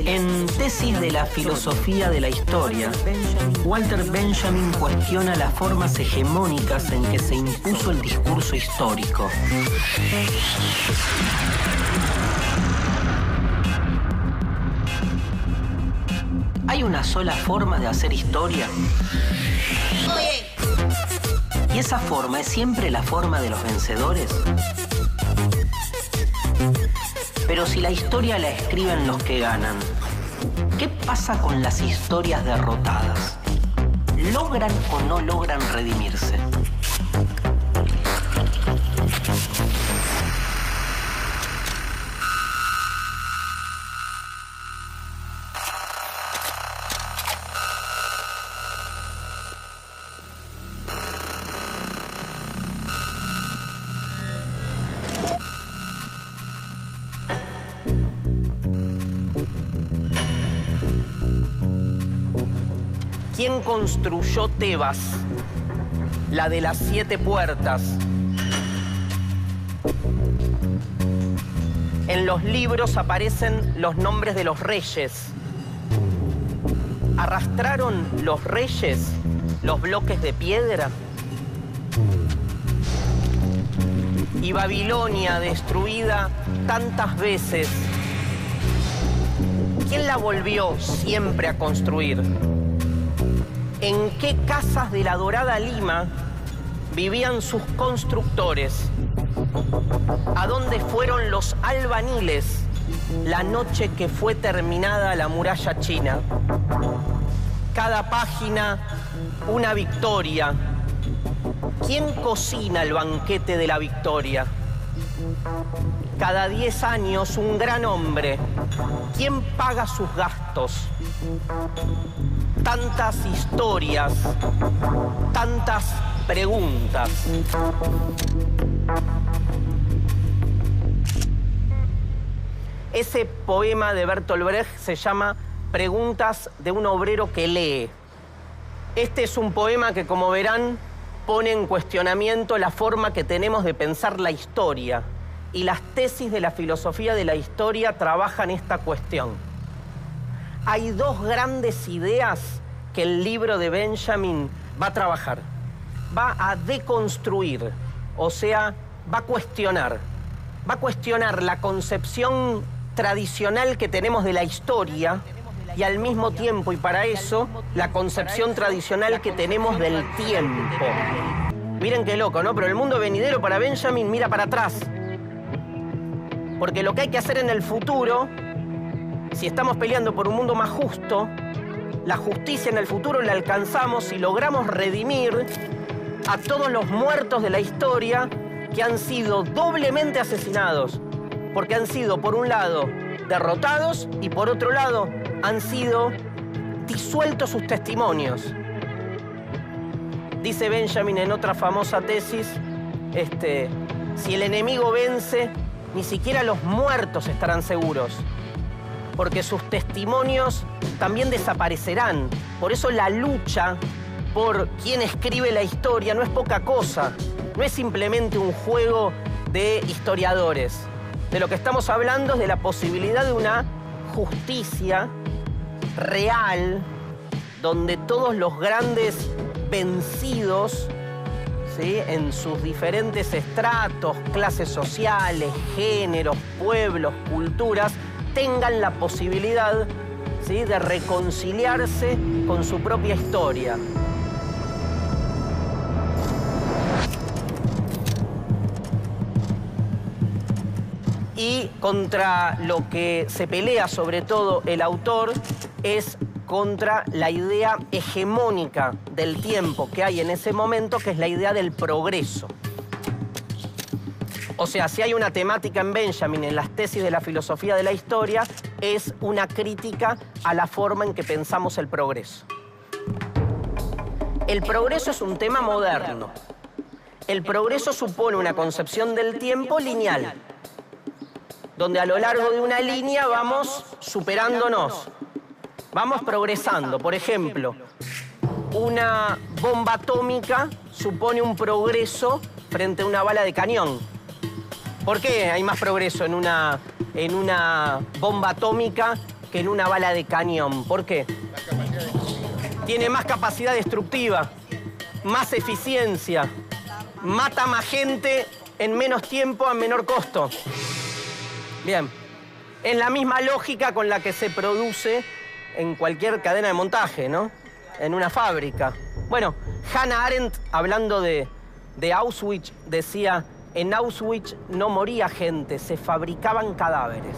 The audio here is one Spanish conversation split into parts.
En Tesis de la filosofía de la historia, Walter Benjamin cuestiona las formas hegemónicas en que se impuso el discurso histórico. ¿Hay una sola forma de hacer historia? ¿Y esa forma es siempre la forma de los vencedores? Pero si la historia la escriben los que ganan, ¿qué pasa con las historias derrotadas? ¿Logran o no logran redimirse? ¿Quién construyó Tebas, la de las 7 puertas? En los libros aparecen los nombres de los reyes. ¿Arrastraron los reyes los bloques de piedra? Y Babilonia, destruida tantas veces, ¿quién la volvió siempre a construir? ¿En qué casas de la dorada Lima vivían sus constructores? ¿A dónde fueron los albaniles la noche que fue terminada la muralla china? Cada página una victoria. ¿Quién cocina el banquete de la victoria? Cada 10 años un gran hombre. ¿Quién paga sus gastos? Tantas historias, tantas preguntas. Ese poema de Bertolt Brecht se llama Preguntas de un obrero que lee. Este es un poema que, como verán, pone en cuestionamiento la forma que tenemos de pensar la historia. Y las tesis de la filosofía de la historia trabajan esta cuestión. Hay 2 grandes ideas que el libro de Benjamin va a trabajar. Va a deconstruir, o sea, va a cuestionar. Va a cuestionar la concepción tradicional que tenemos de la historia y al mismo tiempo, y para eso, la concepción tradicional que tenemos del tiempo. Miren qué loco, ¿no? Pero el mundo venidero para Benjamin mira para atrás. Porque lo que hay que hacer en el futuro, si estamos peleando por un mundo más justo, la justicia en el futuro la alcanzamos si logramos redimir a todos los muertos de la historia que han sido doblemente asesinados. Porque han sido, por un lado, derrotados y por otro lado, han sido disueltos sus testimonios. Dice Benjamin en otra famosa tesis, si el enemigo vence, ni siquiera los muertos estarán seguros, porque sus testimonios también desaparecerán. Por eso la lucha por quien escribe la historia no es poca cosa, no es simplemente un juego de historiadores. De lo que estamos hablando es de la posibilidad de una justicia real, donde todos los grandes vencidos, ¿sí?, en sus diferentes estratos, clases sociales, géneros, pueblos, culturas, tengan la posibilidad, ¿sí?, de reconciliarse con su propia historia. Y contra lo que se pelea sobre todo el autor es contra la idea hegemónica del tiempo que hay en ese momento, que es la idea del progreso. O sea, si hay una temática en Benjamin, en las tesis de la filosofía de la historia, es una crítica a la forma en que pensamos el progreso. El progreso es un tema moderno. El progreso supone una concepción del tiempo lineal, donde a lo largo de una línea vamos superándonos, vamos progresando. Por ejemplo, una bomba atómica supone un progreso frente a una bala de cañón. ¿Por qué hay más progreso en una bomba atómica que en una bala de cañón? ¿Por qué? Tiene más capacidad destructiva, más eficiencia, mata más gente en menos tiempo, a menor costo. Bien, es la misma lógica con la que se produce en cualquier cadena de montaje, ¿no? En una fábrica. Bueno, Hannah Arendt, hablando de Auschwitz, decía: en Auschwitz no moría gente, se fabricaban cadáveres.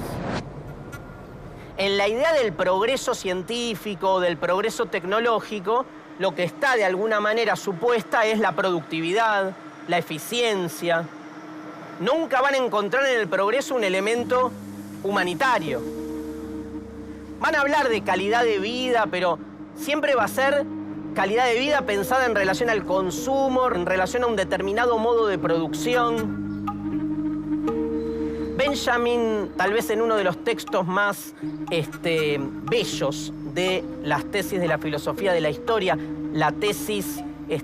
En la idea del progreso científico, del progreso tecnológico, lo que está de alguna manera supuesta es la productividad, la eficiencia. Nunca van a encontrar en el progreso un elemento humanitario. Van a hablar de calidad de vida, pero siempre va a ser calidad de vida pensada en relación al consumo, en relación a un determinado modo de producción. Benjamin, tal vez en uno de los textos más bellos de las tesis de la filosofía de la historia, la tesis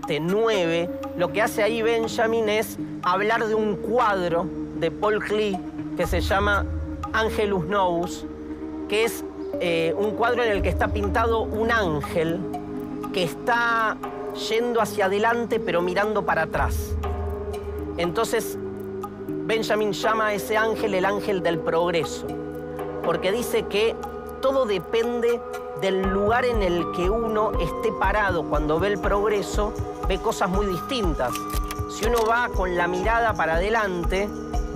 9, lo que hace ahí Benjamin es hablar de un cuadro de Paul Klee que se llama Angelus Nous, que es un cuadro en el que está pintado un ángel que está yendo hacia adelante pero mirando para atrás. Entonces, Benjamin llama a ese ángel el ángel del progreso, porque dice que todo depende del lugar en el que uno esté parado. Cuando ve el progreso, ve cosas muy distintas. Si uno va con la mirada para adelante,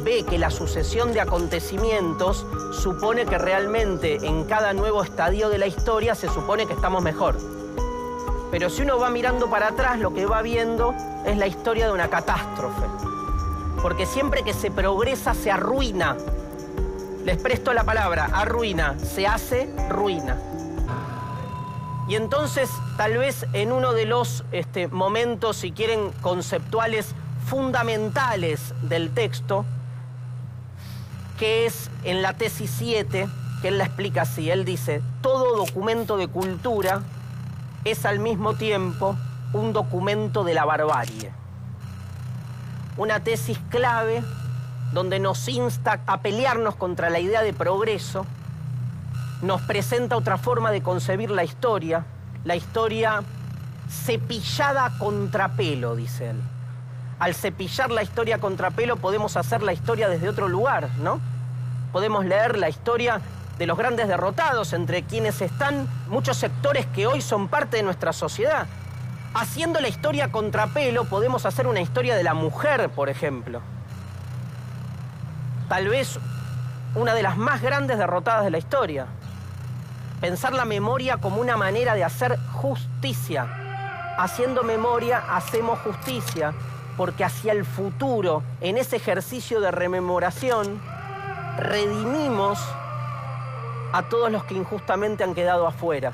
ve que la sucesión de acontecimientos supone que realmente en cada nuevo estadio de la historia se supone que estamos mejor. Pero si uno va mirando para atrás, lo que va viendo es la historia de una catástrofe. Porque siempre que se progresa, se arruina. Les presto la palabra, arruina, se hace ruina. Y entonces, tal vez en uno de los momentos, si quieren, conceptuales fundamentales del texto, que es en la tesis 7, que él la explica así. Él dice: todo documento de cultura es al mismo tiempo un documento de la barbarie. Una tesis clave donde nos insta a pelearnos contra la idea de progreso, nos presenta otra forma de concebir la historia cepillada a contrapelo, dice él. Al cepillar la historia a contrapelo podemos hacer la historia desde otro lugar, ¿no? Podemos leer la historia de los grandes derrotados, entre quienes están muchos sectores que hoy son parte de nuestra sociedad. Haciendo la historia a contrapelo podemos hacer una historia de la mujer, por ejemplo. Tal vez una de las más grandes derrotadas de la historia. Pensar la memoria como una manera de hacer justicia. Haciendo memoria hacemos justicia, porque hacia el futuro, en ese ejercicio de rememoración, redimimos a todos los que injustamente han quedado afuera.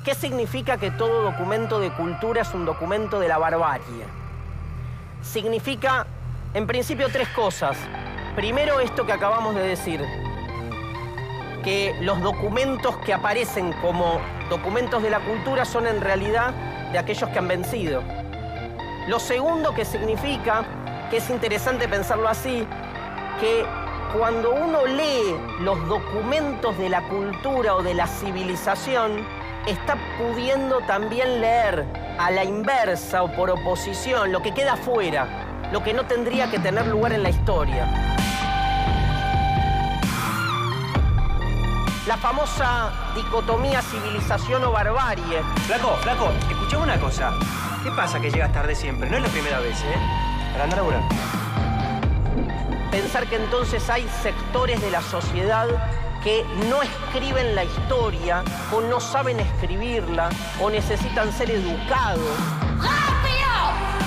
¿Qué significa que todo documento de cultura es un documento de la barbarie? Significa, en principio, tres cosas. Primero, esto que acabamos de decir, que los documentos que aparecen como documentos de la cultura son en realidad de aquellos que han vencido. Lo segundo que significa, que es interesante pensarlo así, que cuando uno lee los documentos de la cultura o de la civilización, está pudiendo también leer a la inversa o por oposición lo que queda afuera, lo que no tendría que tener lugar en la historia. La famosa dicotomía civilización o barbarie. Flaco, escuchame una cosa. ¿Qué pasa que llegas tarde siempre? No es la primera vez, Para andar a laburar. Pensar que entonces hay sectores de la sociedad que no escriben la historia, o no saben escribirla, o necesitan ser educados. ¡Rápido!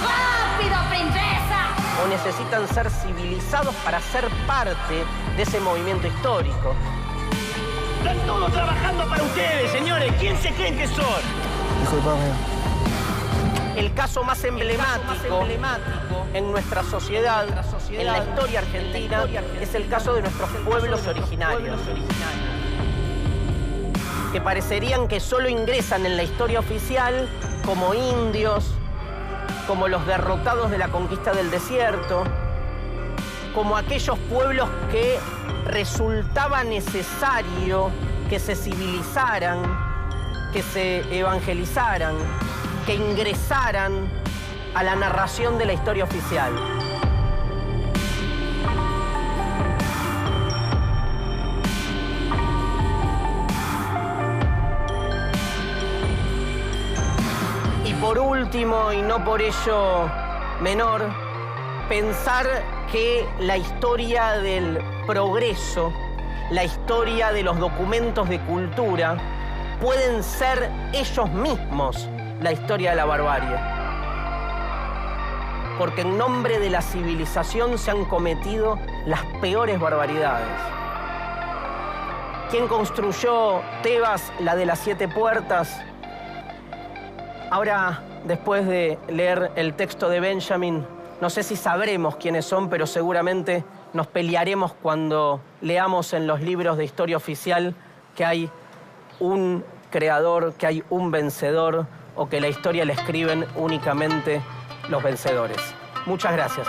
¡Rápido, princesa! O necesitan ser civilizados para ser parte de ese movimiento histórico. Están todos trabajando para ustedes, señores. ¿Quién se creen que son? Disculpame. El caso más emblemático en nuestra sociedad, en la historia argentina, es el caso de nuestros pueblos originarios, que parecerían que solo ingresan en la historia oficial como indios, como los derrotados de la conquista del desierto, como aquellos pueblos que resultaba necesario que se civilizaran, que se evangelizaran, que ingresaran a la narración de la historia oficial. Y por último, y no por ello menor, pensar que la historia del progreso, la historia de los documentos de cultura, pueden ser ellos mismos la historia de la barbarie. Porque en nombre de la civilización se han cometido las peores barbaridades. ¿Quién construyó Tebas, la de las 7 puertas? Ahora, después de leer el texto de Benjamin, no sé si sabremos quiénes son, pero seguramente nos pelearemos cuando leamos en los libros de historia oficial que hay un creador, que hay un vencedor, o que la historia la escriben únicamente los vencedores. Muchas gracias.